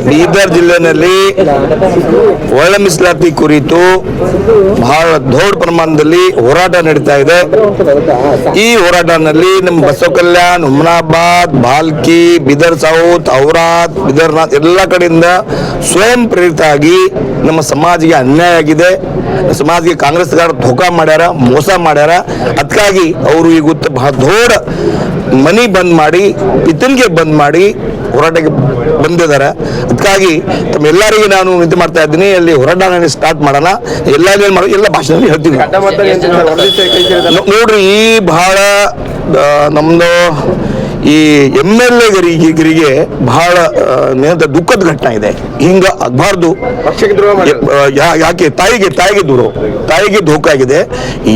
ಬೀದರ್ ಜಿಲ್ಲೆಯಲ್ಲಿ ಒಳ ಮೀಸಲಾತಿ ಕುರಿತು ಬಹಳ ದೊಡ್ಡ ಪ್ರಮಾಣದಲ್ಲಿ ಹೋರಾಟ ನಡೀತಾ ಇದೆ. ಈ ಹೋರಾಟದಲ್ಲಿ ನಮ್ಮ ಬಸವ ಕಲ್ಯಾಣ, ಹುಮನಾಬಾದ್, ಭಾಲ್ಕಿ, ಬೀದರ್ ಸೌತ್, ಔರಾದ್, ಬೀದರ್ನಾಥ್ ಎಲ್ಲ ಕಡೆಯಿಂದ ಸ್ವಯಂ ಪ್ರೇರಿತ ಆಗಿ ನಮ್ಮ ಸಮಾಜಕ್ಕೆ ಅನ್ಯಾಯ ಆಗಿದೆ. ಸಮಾಜಕ್ಕೆ ಕಾಂಗ್ರೆಸ್ಗಾರ ಧೋಕಾ ಮಾಡ್ಯಾರ, ಮೋಸ ಮಾಡ್ಯಾರ. ಅದಕ್ಕಾಗಿ ಅವರು ಈಗ ಬಹಳ ದೊಡ್ಡ ಮನಿ ಬಂದ್ ಮಾಡಿ, ಪಿತನ್ಗೆ ಬಂದ್ ಮಾಡಿ ಹೋರಾಟಕ್ಕೆ ಬಂದಿದ್ದಾರೆ. ಅದಕ್ಕಾಗಿ ತಮ್ಮೆಲ್ಲರಿಗೆ ನಾನು ವಿನಂತಿ ಮಾಡ್ತಾ ಇದ್ದೀನಿ, ಅಲ್ಲಿ ಹೋರಾಟ ಸ್ಟಾರ್ಟ್ ಮಾಡೋಣ. ಎಲ್ಲ ಭಾಷೆಯಲ್ಲಿ ಹೇಳ್ತೀನಿ ನೋಡ್ರಿ. ಈ ಬಹಳ ನಮ್ದು ಈ MLA-ಗರಿಗೆ ಬಹಳ ದುಃಖದ ಘಟನೆ ಇದೆ. ಹಿಂಗ ಆಗಬಾರ್ದು. ಯಾಕೆ ತಾಯಿಗೆ ಧೋಖ ಆಗಿದೆ.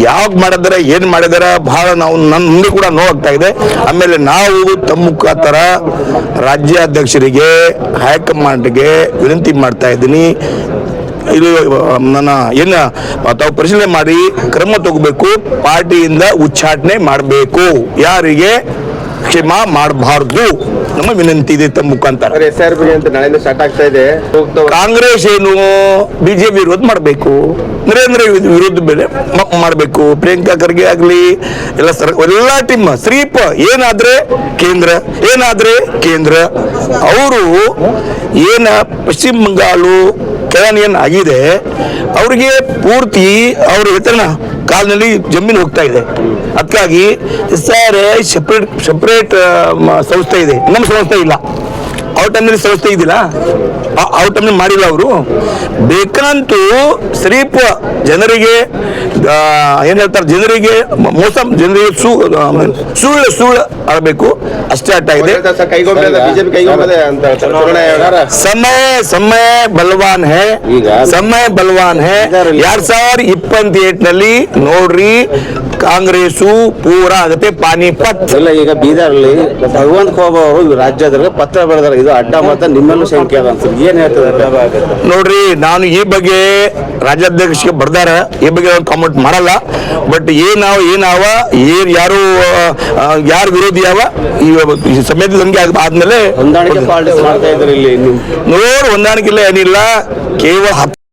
ಯಾವಾಗ ಮಾಡಿದಾರೆ, ಏನ್ ಮಾಡಿದಾರೆ, ಬಹಳ ನಾವು ನನ್ನ ಮುಂದೆ ಕೂಡ ನೋವಾಗ್ತಾ ಇದೆ. ಆಮೇಲೆ ನಾವು ತಮ್ಮ ಮುಖಾಂತರ ರಾಜ್ಯಾಧ್ಯಕ್ಷರಿಗೆ, ಹೈಕಮಾಂಡ್ಗೆ ವಿನಂತಿ ಮಾಡ್ತಾ ಇದ್ದೀನಿ, ಇದು ನನ್ನ ತಾವು ಪರಿಶೀಲನೆ ಮಾಡಿ ಕ್ರಮ ತಗೋಬೇಕು. ಪಾರ್ಟಿಯಿಂದ ಉಚ್ಚಾಟನೆ ಮಾಡಬೇಕು, ಯಾರಿಗೆ ಕ್ಷಮಾ ಮಾಡಬಾರ್ದು ನಮ್ಮ ವಿನಂತಿ ಇದೆ ತಮ್ಮ ಮುಖಾಂತರ. ಸ್ಟಾರ್ಟ್ ಆಗ್ತಾ ಇದೆ. ಕಾಂಗ್ರೆಸ್ ಏನು ಬಿಜೆಪಿ ವಿರೋಧ ಮಾಡಬೇಕು, ನರೇಂದ್ರ ವಿರೋಧ ಬೆಲೆ ಮಾಡಬೇಕು. ಪ್ರಿಯಾಂಕಾ ಖರ್ಗೆ ಆಗಲಿ, ಎಲ್ಲ ಟೀಮ್ ಶ್ರೀಪ ಏನಾದ್ರೆ ಕೇಂದ್ರ ಅವರು ಏನ ಪಶ್ಚಿಮ ಬಂಗಾಳು ಏನ್ ಆಗಿದೆ, ಅವ್ರಿಗೆ ಪೂರ್ತಿ ಅವ್ರ ವೇತನ ಕಾಲದಲ್ಲಿ ಜಮೀನು ಹೋಗ್ತಾ ಇದೆ. ಅದಕ್ಕಾಗಿ ಸೆಪರೇಟ್ ಸಂಸ್ಥೆ ಇದೆ, ನಮ್ಮ ಸಂಸ್ಥೆ ಇಲ್ಲ. ಅವ್ರ ಟೈಮ್ನಲ್ಲಿ ಸಂಸ್ಥೆ ಇದಿಲ್ಲ, ಅವ್ರ ಟೈಮ್ನಲ್ಲಿ ಮಾಡಿಲ್ಲ. ಅವರು ಬೇಕಂತೂ ಶ್ರೀಪ ಜನರಿಗೆ ಏನ್ ಹೇಳ್ತಾರೆ, ಜನರಿಗೆ ಮೋಸ, ಜನರಿಗೆ ಸುಳ್ಳು ಆಡಬೇಕು, ಅಷ್ಟೇ ಅರ್ಥ ಇದೆ. ಸಮಯ ಬಲವಾನ್ ಹೇ 2028ನಲ್ಲಿ ನೋಡ್ರಿ, ಕಾಂಗ್ರೆಸ್ ಪೂರಾ ಆಗುತ್ತೆ ಪಾನಿಪತ್. ಇಲ್ಲ, ಈಗ ಬೀದರ್ಲಿ ಭಗವಂತ ಖೋಬ ಅವರು ರಾಜ್ಯದಲ್ಲಿ ಪತ್ರ ಬರೆದಾರೆ, ಇದು ಅಡ್ಡ ಮತ ನಿಮ್ಮೆಲ್ಲೂ ಸಂಖ್ಯೆ ಅದ ಅಂತ ಏನ್ ಹೇಳ್ತದೆ ನೋಡ್ರಿ. ನಾನು ಈ ಬಗ್ಗೆ ರಾಜ್ಯಾಧ್ಯಕ್ಷರಿಗೆ ಬರ್ದಾರ, ಈ ಬಗ್ಗೆ ನಾನು ಕಾಮೆಂಟ್ ಮಾಡಲ್ಲ. ಬಟ್ ಯಾರು ವಿರೋಧಿ ಯಾವ ಈ ಸಮೇತ ನಮ್ಗೆ ಆದ್ಮೇಲೆ ಹೊಂದಾಣಿಕೆ ಪಾಲಿಟಿಕ್ಸ್ ಮಾಡ್ತಾ ಇದ್ರು ಇಲ್ಲಿ. ಹೊಂದಾಣಿಕೆ ಇಲ್ಲ, ಏನಿಲ್ಲ. ಕೇವಲ